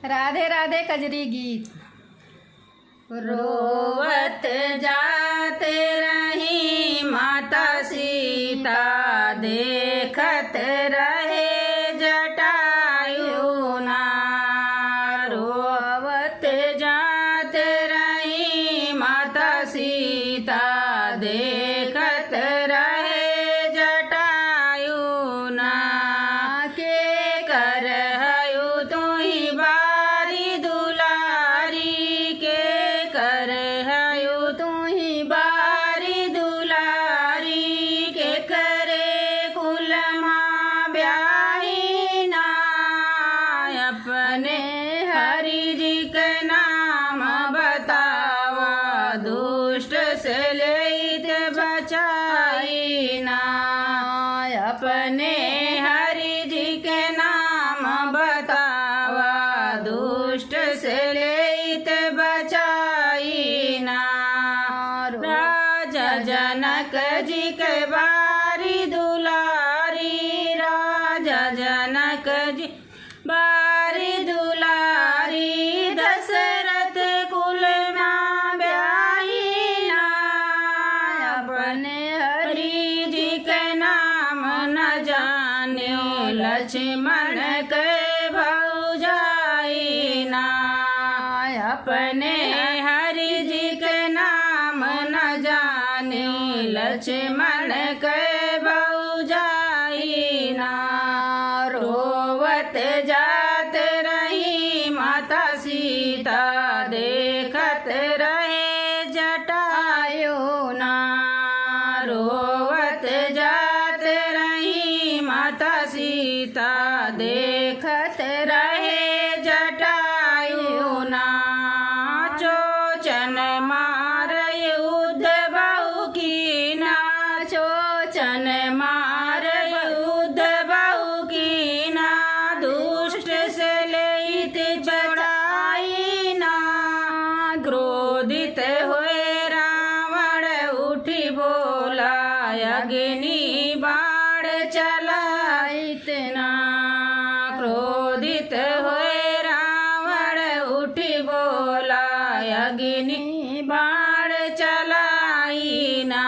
राधे राधे कजरी गीत। रोवत जाते रही माता सीता, देखत रहे जटायु ना। रोवत जाते रही माता सीता, देखत रहे जटायु ना। के कर हयु तुहि बारी दुलारी, के कर हयु तुहि बारी दुलारी। के करे कुल माँ ब्याही ना, अपने हरि जी के नाम बतावा, दुष्ट से लैत बचाई ना। अपने हरि जी के नाम बतावा, दुष्ट से लैत बचाई ना। राजा जनक जी के बारी दुलारी, राजा जनक जी बारी दुलारी। दशरथ कुल माँ ब्याही ना, अपने हरि जी के नाम न जान्यो, लक्ष्मण के भौजाई ना। अपने हरि जी के नाम न जान्यो, लक्ष्मण के भौजाई ना। रोवत जात रही माता सीता, देखत रहे जटायु ना। रोवत जात रही माता सीता, देखत रहे जटायु ना। चोचन मार युद्ध बहु कीना, चोचन मार युद्ध बहु कीना। दुष्ट से लैत बचाई ना, क्रोधित हुए रावण उठी बोला, अग्नि बाण चलाइत ना। क्रोधित हुए रावण उठी बोला, अग्नि बाण चलाई ना।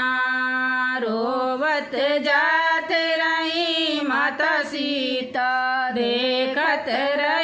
रोवत जात रही माता सीता, देखत रही